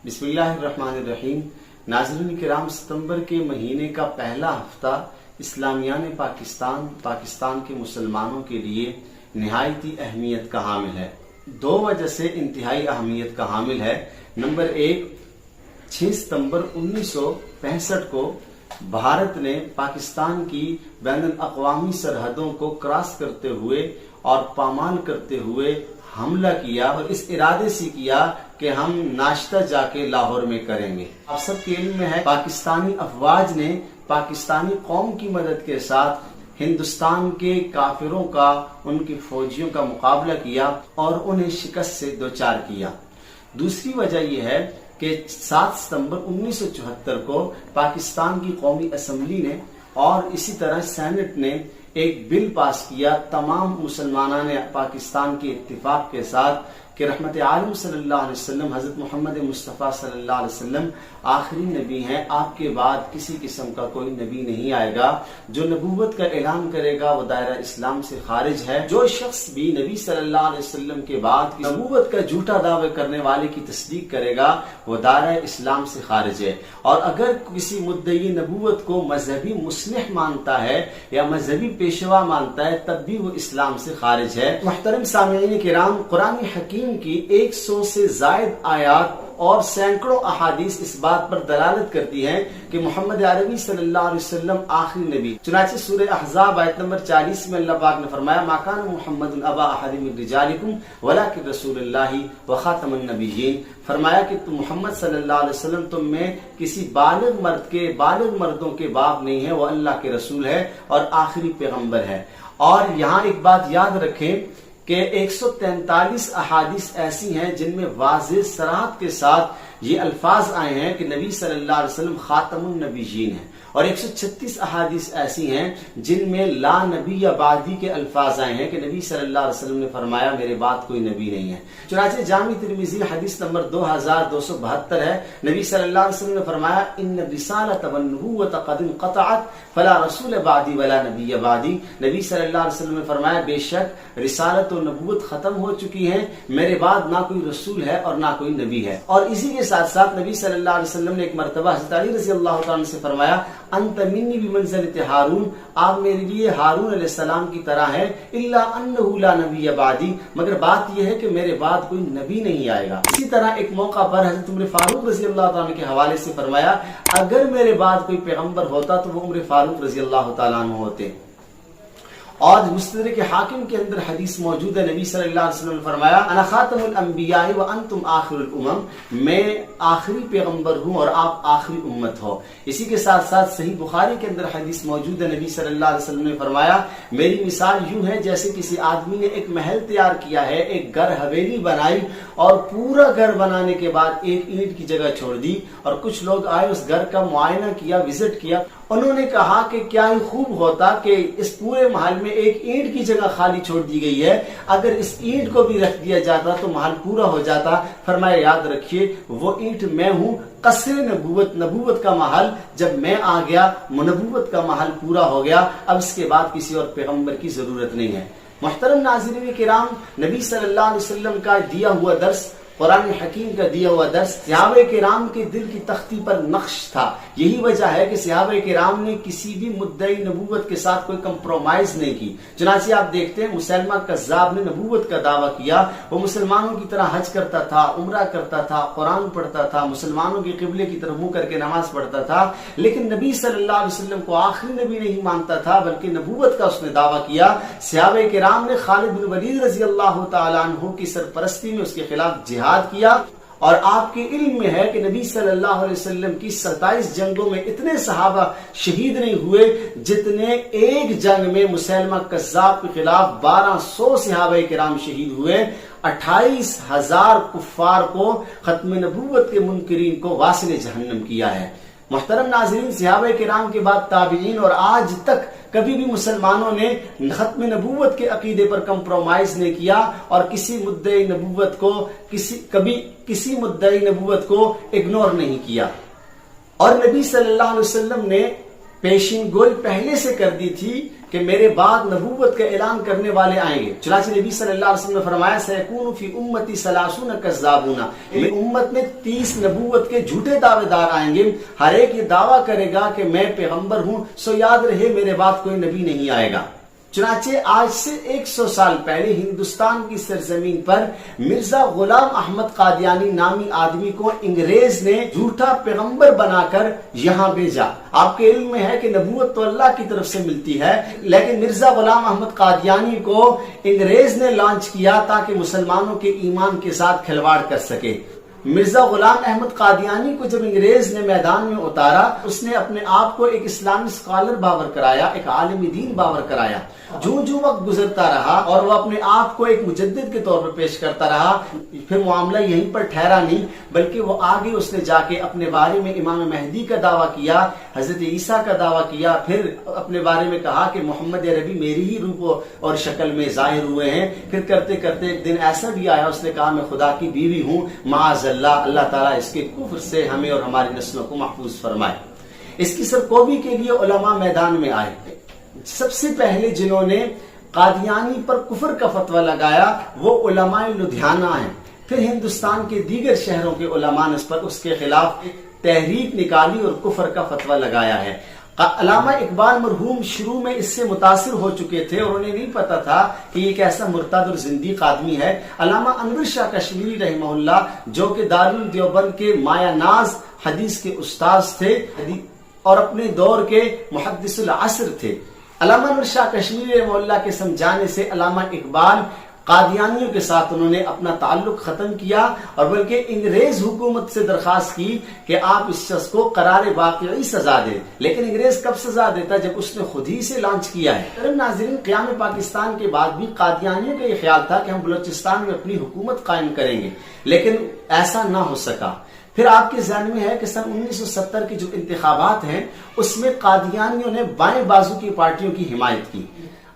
بسم اللہ الرحمن الرحیم۔ ناظرین کرام، ستمبر کے مہینے کا پہلا ہفتہ اسلامیان پاکستان کے مسلمانوں کے لیے نہایتی اہمیت کا حامل ہے۔ دو وجہ سے انتہائی اہمیت کا حامل ہے۔ نمبر ایک، 6 ستمبر 1965 کو بھارت نے پاکستان کی بین الاقوامی سرحدوں کو کراس کرتے ہوئے اور پامال کرتے ہوئے حملہ کیا، اور اس ارادے سے کیا کہ ہم ناشتہ جا کے لاہور میں کریں گے۔ آپ سب کے علم میں ہے، پاکستانی افواج نے پاکستانی قوم کی مدد کے ساتھ ہندوستان کے کافروں کا، ان کے فوجیوں کا مقابلہ کیا اور انہیں شکست سے دوچار کیا۔ دوسری وجہ یہ ہے کہ 7 ستمبر 1974 کو پاکستان کی قومی اسمبلی نے اور اسی طرح سینٹ نے ایک بل پاس کیا تمام مسلمانان پاکستان کے اتفاق کے ساتھ کہ رحمت عالم صلی اللہ علیہ وسلم حضرت محمد مصطفیٰ صلی اللہ علیہ وسلم آخری نبی ہیں، آپ کے بعد کسی قسم کا کوئی نبی نہیں آئے گا۔ جو نبوت کا اعلان کرے گا وہ دائرہ اسلام سے خارج ہے۔ جو شخص بھی نبی صلی اللہ علیہ وسلم کے بعد نبوت کا جھوٹا دعوی کرنے والے کی تصدیق کرے گا وہ دائرہ اسلام سے خارج ہے۔ اور اگر کسی مدعی نبوت کو مذہبی مصلح مانتا ہے یا مذہبی پیشوا مانتا ہے تب بھی وہ اسلام سے خارج ہے۔ محترم سامعین کرام، قرآن حکیم کی 100 سے زائد آیات اور سینکڑوں احادیث اس بات پر دلالت کرتی ہیں کہ محمد عربی صلی اللہ علیہ وسلم آخری نبی۔ چنانچہ سورہ احزاب آیت نمبر 40 میں اللہ پاک نے فرمایا ما کان محمد ابا احد من رجالکم ولکن رسول اللہ وخاتم النبیین، فرمایا کہ تم محمد صلی اللہ علیہ وسلم تم میں کسی بالغ مردوں کے باپ نہیں ہے، وہ اللہ کے رسول ہے اور آخری پیغمبر ہے۔ اور یہاں ایک بات یاد رکھیں کہ 143 احادیث ایسی ہیں جن میں واضح صراحت کے ساتھ یہ الفاظ آئے ہیں کہ نبی صلی اللہ علیہ وسلم خاتم النبیین ہیں، اور 136 احادیث ایسی ہیں جن میں لا نبی یا بعدی کے الفاظ آئے ہیں کہ نبی صلی اللہ علیہ وسلم نے فرمایا میرے بعد کوئی نبی نہیں ہے۔ چنانچہ جامع ترمذی حدیث نمبر 2272 ہے، نبی صلی اللہ علیہ وسلم نے فرمایا ان الرسالۃ والنبوۃ قد انقطعت فلا رسول بعدی ولا نبی بعدی، نبی صلی اللہ علیہ وسلم نے فرمایا بے شک رسالت و نبوت ختم ہو چکی ہے، میرے بعد نہ کوئی رسول ہے اور نہ کوئی نبی ہے۔ اور اسی کے ساتھ ساتھ نبی صلی اللہ علیہ وسلم نے ایک مرتبہ حضرت علی رضی اللہ تعالیٰ سے فرمایا انت منی بمنزلۃ ہارون، آپ میرے لیے ہارون علیہ السلام کی طرح ہے، الا انہ لا نبی بعدی، مگر بات یہ ہے کہ میرے بعد کوئی نبی نہیں آئے گا۔ اسی طرح ایک موقع پر حضرت عمر فاروق رضی اللہ تعالیٰ کے حوالے سے فرمایا اگر میرے بعد کوئی پیغمبر ہوتا تو وہ عمر فاروق رضی اللہ تعالیٰ عنہ ہوتے۔ اور مستدرک حاکم کے اندر حدیث موجود ہے، نبی صلی اللہ علیہ وسلم نے فرمایا انا خاتم الانبیاء وانتم آخر الامم، میں آخری پیغمبر ہوں اور آپ آخری امت ہو۔ اسی کے ساتھ ساتھ صحیح بخاری کے اندر حدیث موجود ہے، نبی صلی اللہ علیہ وسلم نے فرمایا میری مثال یوں ہے جیسے کسی آدمی نے ایک محل تیار کیا ہے، ایک گھر حویلی بنائی اور پورا گھر بنانے کے بعد ایک اینٹ کی جگہ چھوڑ دی، اور کچھ لوگ آئے اس گھر کا معائنہ کیا، وزٹ کیا، انہوں نے کہا کہ کیا ہی خوب ہوتا کہ اس پورے محل میں ایک اینٹ کی جگہ خالی چھوڑ دی گئی ہے، اگر اس اینٹ کو بھی رکھ دیا جاتا تو محل پورا ہو جاتا۔ فرمایا یاد رکھیے وہ اینٹ میں ہوں، قصر نبوت کا محل جب میں آ گیا نبوت کا محل پورا ہو گیا، اب اس کے بعد کسی اور پیغمبر کی ضرورت نہیں ہے۔ محترم ناظرین کرام، نبی صلی اللہ علیہ وسلم کا دیا ہوا درس، قرآن حکیم کا دیا ہوا درس صحابہ کرام کے دل کی تختی پر نقش تھا۔ یہی وجہ ہے کہ صحابہ کرام نے کسی بھی مدعی نبوت کے ساتھ کوئی کمپرومائز نہیں کی۔ چنانچہ آپ دیکھتے ہیں مسلمہ کذاب نے نبوت کا دعویٰ کیا، وہ مسلمانوں کی طرح حج کرتا تھا، عمرہ کرتا تھا، قرآن پڑھتا تھا، مسلمانوں کے قبلے کی طرف منہ کر کے نماز پڑھتا تھا، لیکن نبی صلی اللہ علیہ وسلم کو آخری نبی نہیں مانتا تھا بلکہ نبوت کا اس نے دعویٰ کیا۔ صحابہ کرام نے خالد بن ولید رضی اللہ تعالیٰ عنہ کی سرپرستی میں اس کے خلاف جہاد کیا، اور آپ کے علم میں ہے کہ نبی صلی اللہ علیہ وسلم کی 27 جنگوں میں اتنے صحابہ شہید نہیں ہوئے جتنے ایک جنگ میں مسلمہ کذاب کے خلاف 1200 صحابہ کرام شہید ہوئے، 28,000 کفار کو ختم نبوت کے منکرین کو واصل جہنم کیا ہے۔ محترم ناظرین، صحابہ کرام کے بعد تابعین، اور آج تک کبھی بھی مسلمانوں نے ختم نبوت کے عقیدے پر کمپرومائز نہیں کیا اور کسی مدعی نبوت کو اگنور نہیں کیا۔ اور نبی صلی اللہ علیہ وسلم نے پیشین گوئی پہلے سے کر دی تھی کہ میرے بعد نبوت کا اعلان کرنے والے آئیں گے. چنانچہ نبی صلی اللہ علیہ وسلم نے فرمایا سیکون فی امتی 30 کذابون، میری امت میں 30 نبوت کے جھوٹے دعوے دار آئیں گے، ہر ایک یہ دعویٰ کرے گا کہ میں پیغمبر ہوں، سو یاد رہے میرے بعد کوئی نبی نہیں آئے گا. چنانچہ آج سے 100 سال پہلے ہندوستان کی سرزمین پر مرزا غلام احمد قادیانی نامی آدمی کو انگریز نے جھوٹا پیغمبر بنا کر یہاں بھیجا. آپ کے علم میں ہے کہ نبوت تو اللہ کی طرف سے ملتی ہے، لیکن مرزا غلام احمد قادیانی کو انگریز نے لانچ کیا تاکہ مسلمانوں کے ایمان کے ساتھ کھلواڑ کر سکے. مرزا غلام احمد قادیانی کو جب انگریز نے میدان میں اتارا، اس نے اپنے آپ کو ایک اسلامی اسکالر باور کرایا، ایک عالم دین باور کرایا. جو وقت گزرتا رہا اور وہ اپنے آپ کو ایک مجدد کے طور پر پیش کرتا رہا، پھر معاملہ یہیں پر ٹھہرا نہیں، بلکہ وہ آگے اس نے جا کے اپنے بارے میں امام مہدی کا دعویٰ کیا، حضرت عیسیٰ کا دعویٰ کیا، پھر اپنے بارے میں کہا کہ محمد عربی میری ہی روپ اور شکل میں ظاہر ہوئے ہیں. پھر کرتے کرتے ایک دن ایسا بھی آیا، اس نے کہا میں خدا کی بیوی ہوں. معاذ اللہ تعالیٰ اس کے کفر سے ہمیں اور ہماری نسلوں کو محفوظ فرمائے. اس کی سرکوبی کے لیے علماء میدان میں آئے. سب سے پہلے جنہوں نے قادیانی پر کفر کا فتویٰ لگایا وہ علماء لدھیانہ ہیں. پھر ہندوستان کے دیگر شہروں کے علماء نے اس کے خلاف تحریک نکالی اور کفر کا فتویٰ لگایا ہے. علامہ اقبال مرحوم شروع میں اس سے متاثر ہو چکے تھے اور انہیں نہیں پتا تھا کہ یہ ایک ایسا مرتد اور زندیق آدمی ہے. علامہ انور شاہ کشمیری رحمہ اللہ جو کہ دارالعلوم دیوبند کے مایہ ناز حدیث کے استاذ تھے اور اپنے دور کے محدث العصر تھے، علامہ انور شاہ کشمیری رحمہ اللہ کے سمجھانے سے علامہ اقبال قادیانیوں کے ساتھ انہوں نے اپنا تعلق ختم کیا اور بلکہ انگریز حکومت سے درخواست کی کہ آپ اس شخص کو قرار واقعی سزا دیں. لیکن انگریز کب سزا دیتا؟ جب اس نے خود ہی سے لانچ کیا ہے. ناظرین، قیام پاکستان کے بعد بھی قادیانیوں کا یہ خیال تھا کہ ہم بلوچستان میں اپنی حکومت قائم کریں گے، لیکن ایسا نہ ہو سکا. پھر آپ کے ذہن میں ہے کہ سن 1970 کے جو انتخابات ہیں اس میں قادیانیوں نے بائیں بازو کی پارٹیوں کی حمایت کی.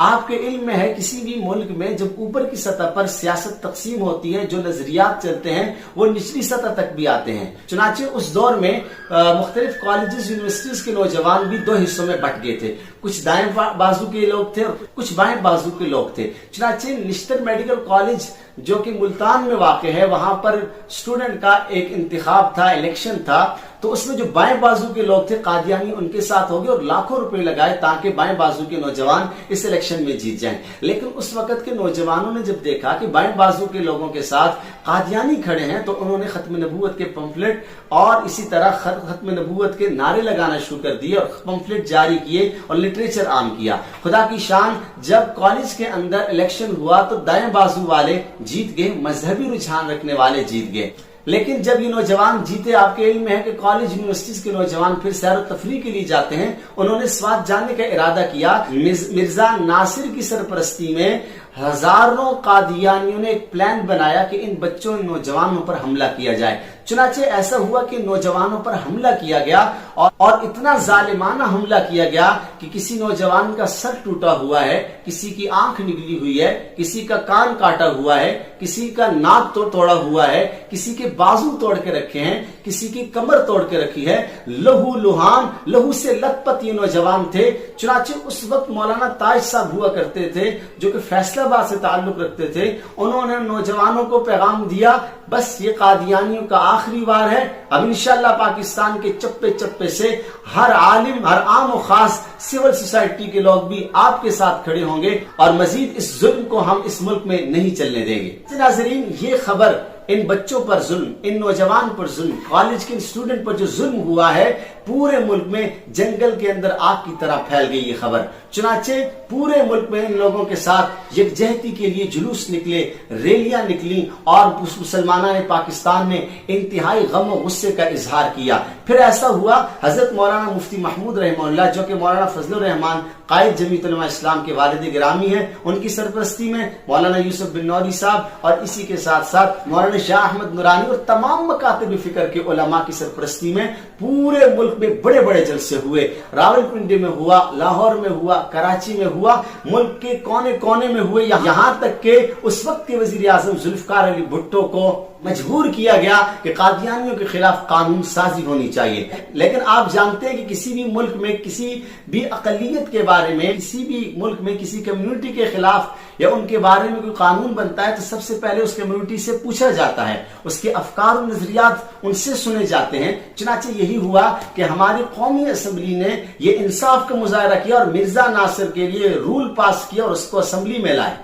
آپ کے علم میں ہے کسی بھی ملک میں جب اوپر کی سطح پر سیاست تقسیم ہوتی ہے، جو نظریات چلتے ہیں وہ نچلی سطح تک بھی آتے ہیں. چنانچہ اس دور میں مختلف کالجز یونیورسٹیز کے نوجوان بھی 2 حصوں میں بٹ گئے تھے. کچھ دائیں بازو کے لوگ تھے اور کچھ بائیں بازو کے لوگ تھے. چنانچہ نشتر میڈیکل کالج جو کہ ملتان میں واقع ہے، وہاں پر اسٹوڈنٹ کا ایک انتخاب تھا، الیکشن تھا، تو اس میں جو بائیں بازو کے لوگ تھے قادیانی ان کے ساتھ ہو گئے اور لاکھوں روپے لگائے تاکہ بائیں بازو کے نوجوان اس الیکشن میں جیت جائیں. لیکن اس وقت کے نوجوانوں نے جب دیکھا کہ بائیں بازو کے لوگوں کے ساتھ قادیانی کھڑے ہیں تو انہوں نے ختم نبوت کے پمفلٹ اور اسی طرح ختم نبوت کے نعرے لگانا شروع کر دیے اور پمفلٹ جاری کیے اور لٹریچر عام کیا. خدا کی شان، جب کالج کے اندر الیکشن ہوا تو دائیں بازو والے جیت گئے، مذہبی رجحان رکھنے والے جیت گئے. لیکن جب یہ نوجوان جیتے، آپ کے علم میں ہے کہ کالج یونیورسٹیز کے نوجوان پھر سیر و تفریح کے لیے جاتے ہیں، انہوں نے سوات جانے کا ارادہ کیا. مرزا ناصر کی سرپرستی میں ہزاروں قادیانیوں نے ایک پلان بنایا کہ ان بچوں نوجوانوں پر حملہ کیا جائے. چنانچہ ایسا ہوا کہ نوجوانوں پر حملہ کیا گیا اور اتنا ظالمانہ حملہ کیا گیا کہ کسی نوجوان کا سر ٹوٹا ہوا ہے، کسی کی آنکھ نگلی ہوئی ہے، کسی کا کان کاٹا ہوا ہے، کسی کا ناک توڑا ہوا ہے، کسی کے بازو توڑ کے رکھے ہیں، کسی کی کمر توڑ کے رکھی ہے. لہو لہان، لہو سے لت پت یہ نوجوان تھے. چنانچہ اس وقت مولانا تاج صاحب ہوا کرتے تھے جو کہ فیصلہ آباد سے تعلق رکھتے تھے. انہوں نے نوجوانوں کو پیغام دیا بس یہ قادیانیوں کا آخری وار ہے. اب انشاءاللہ پاکستان کے چپے چپے سے ہر عالم، ہر عام و خاص سول سوسائٹی کے لوگ بھی آپ کے ساتھ کھڑے ہوں گے اور مزید اس ظلم کو ہم اس ملک میں نہیں چلنے دیں گے. ناظرین، یہ خبر ان بچوں پر ظلم، ان نوجوان پر ظلم، کالج کے اسٹوڈنٹ پر جو ظلم ہوا ہے، پورے ملک میں جنگل کے اندر آگ کی طرح پھیل گئی یہ خبر. چنانچہ پورے ملک میں ان لوگوں کے ساتھ یکجہتی کے لیے جلوس نکلے، ریلیاں نکلی اور مسلمانان پاکستان نے انتہائی غم و غصے کا اظہار کیا. پھر ایسا ہوا، حضرت مولانا مفتی محمود رحمہ اللہ جو کہ مولانا فضل الرحمان قائد جمیعت علماء اسلام کے والد گرامی ہیں، ان کی سرپرستی میں مولانا یوسف بن نوری صاحب اور اسی کے ساتھ ساتھ مولانا شاہ احمد نورانی اور تمام مکاتب فکر کے علماء کی سرپرستی میں پورے ملک میں بڑے بڑے جلسے ہوئے. راولپنڈی میں ہوا، لاہور میں ہوا، کراچی میں ہوا ملک کے کونے کونے میں ہوئے، یہاں تک کہ اس وقت کے وزیر اعظم ذوالفقار علی بھٹو کو مجبور کیا گیا کہ قادیانیوں کے خلاف قانون سازی ہونی چاہیے۔ لیکن آپ جانتے ہیں کہ کسی بھی ملک میں کسی بھی اقلیت کے بارے میں، کسی بھی ملک میں کسی کمیونٹی کے خلاف یا ان کے بارے میں کوئی قانون بنتا ہے تو سب سے پہلے اس کمیونٹی سے پوچھا جاتا ہے، اس کے افکار و نظریات ان سے سنے جاتے ہیں۔ چنانچہ یہی ہوا کہ ہماری قومی اسمبلی نے یہ انصاف کا مظاہرہ کیا اور مرزا ناصر کے لیے رول پاس کیا اور اس کو اسمبلی میں لائے۔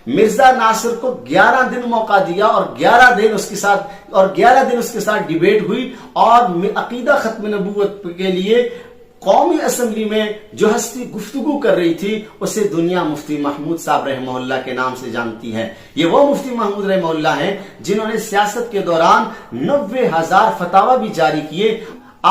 مرزا ناصر کو 11 دن موقع دیا اور 11 دن اس کے ساتھ ڈیبیٹ ہوئی، اور عقیدہ ختم نبوت کے لیے قومی اسمبلی میں جو ہستی گفتگو کر رہی تھی اسے دنیا مفتی محمود صاحب رحمہ اللہ کے نام سے جانتی ہے۔ یہ وہ مفتی محمود رحمہ اللہ ہیں جنہوں نے سیاست کے دوران 90,000 فتاوی بھی جاری کیے۔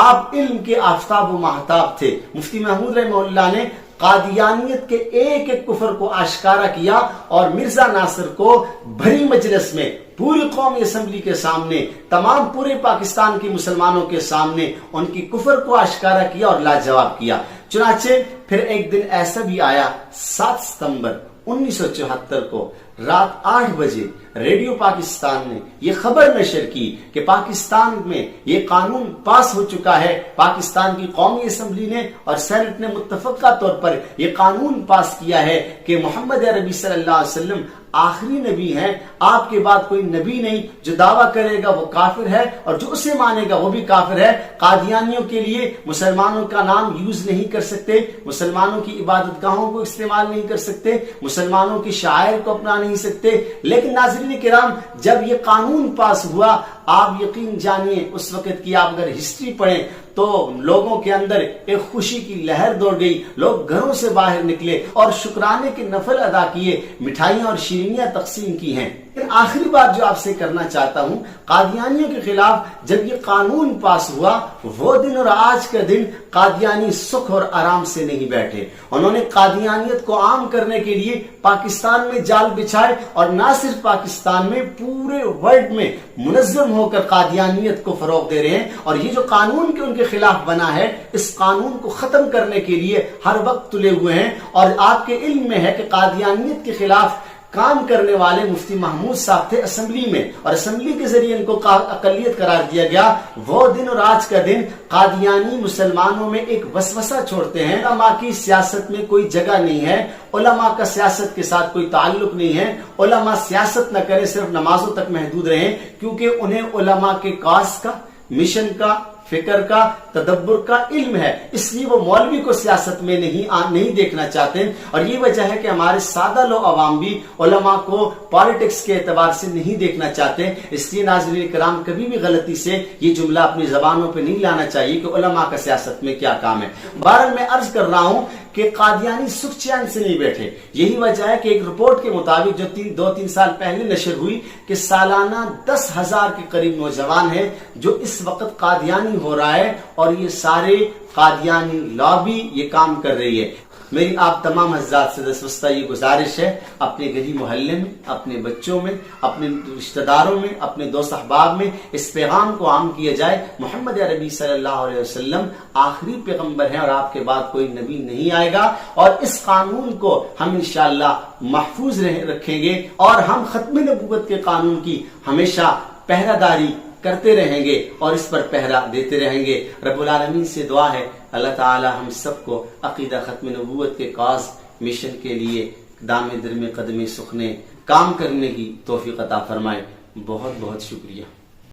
آپ علم کے آفتاب و ماہتاب تھے۔ مفتی محمود رحمہ اللہ نے قادیانیت کے ایک ایک کفر کو آشکارا کیا اور مرزا ناصر کو بھری مجلس میں پوری قومی اسمبلی کے سامنے، تمام پورے پاکستان کے مسلمانوں کے سامنے ان کی کفر کو آشکارا کیا اور لاجواب کیا۔ چنانچہ پھر ایک دن ایسا بھی آیا 7 ستمبر 1974 کو رات 8 بجے ریڈیو پاکستان نے یہ خبر نشر کی کہ پاکستان میں یہ قانون پاس ہو چکا ہے۔ پاکستان کی قومی اسمبلی نے اور سینٹ نے متفقہ طور پر یہ قانون پاس کیا ہے کہ محمد عربی صلی اللہ علیہ وسلم آخری نبی ہیں، آپ کے بعد کوئی نبی نہیں، جو دعویٰ کرے گا وہ کافر ہے اور جو اسے مانے گا وہ بھی کافر ہے۔ قادیانیوں کے لیے مسلمانوں کا نام یوز نہیں کر سکتے، مسلمانوں کی عبادت گاہوں کو استعمال نہیں کر سکتے، مسلمانوں کی شاعر کو اپنا نہیں سکتے۔ لیکن ناظرین کرام، جب یہ قانون پاس ہوا، آپ یقین جانیے اس وقت کی آپ اگر ہسٹری پڑھیں تو لوگوں کے اندر ایک خوشی کی لہر دوڑ گئی، لوگ گھروں سے باہر نکلے اور شکرانے کے نفل ادا کیے، مٹھائیاں اور شیرینیاں تقسیم کی ہیں۔ لیکن آخری بات جو آپ سے کرنا چاہتا ہوں، قادیانیوں کے خلاف جب یہ قانون پاس ہوا، وہ دن اور آج کا دن قادیانی سکھ اور آرام سے نہیں بیٹھے۔ انہوں نے قادیانیت کو عام کرنے کے لیے پاکستان میں جال بچھائے، اور نہ صرف پاکستان میں، پورے ورلڈ میں منظم ہو کر قادیانیت کو فروغ دے رہے ہیں۔ اور یہ جو قانون کے ان کے خلاف بنا ہے، اس قانون کو ختم کرنے کے لیے ہر وقت تلے ہوئے ہیں۔ اور آپ کے علم میں ہے کہ قادیانیت کے خلاف کام کرنے والے مفتی محمود صاحب تھے اسمبلی میں، اور اسمبلی کے ذریعے ان کو اقلیت قرار دیا گیا۔ وہ دن اور آج کا دن قادیانی مسلمانوں میں ایک وسوسہ چھوڑتے ہیں، علماء کی سیاست میں کوئی جگہ نہیں ہے، علماء کا سیاست کے ساتھ کوئی تعلق نہیں ہے، علماء سیاست نہ کریں، صرف نمازوں تک محدود رہیں، کیونکہ انہیں علماء کے کاز کا، مشن کا، فکر کا، تدبر کا علم ہے، اس لیے وہ مولوی کو سیاست میں نہیں دیکھنا چاہتے۔ اور یہ وجہ ہے کہ ہمارے سادہ لوگ عوام بھی علماء کو پالیٹکس کے اعتبار سے نہیں دیکھنا چاہتے۔ اس لیے ناظرین کرام، کبھی بھی غلطی سے یہ جملہ اپنی زبانوں پہ نہیں لانا چاہیے کہ علماء کا سیاست میں کیا کام ہے۔ بہرحال میں عرض کر رہا ہوں کہ قادیانی سکھ چین سے نہیں بیٹھے۔ یہی وجہ ہے کہ ایک رپورٹ کے مطابق جو 2-3 سال پہلے نشر ہوئی کہ سالانہ 10,000 کے قریب نوجوان ہیں جو اس وقت قادیانی ہو رہا ہے، اور یہ سارے قادیانی لابی یہ کام کر رہی ہے۔ میری آپ تمام حضرات سے دستوستہ یہ گزارش ہے، اپنے گلی محلے میں، اپنے بچوں میں، اپنے رشتہ داروں میں، اپنے دوست احباب میں اس پیغام کو عام کیا جائے۔ محمد عربی صلی اللہ علیہ وسلم آخری پیغمبر ہیں اور آپ کے بعد کوئی نبی نہیں آئے گا، اور اس قانون کو ہم انشاءاللہ محفوظ رکھیں گے، اور ہم ختم نبوت کے قانون کی ہمیشہ پہرہ داری کرتے رہیں گے اور اس پر پہرا دیتے رہیں گے۔ رب العالمین سے دعا ہے اللہ تعالی ہم سب کو عقیدہ ختم نبوت کے کاز مشن کے لیے دامے درمے قدمے سکھنے کام کرنے کی توفیق عطا فرمائے۔ بہت بہت شکریہ۔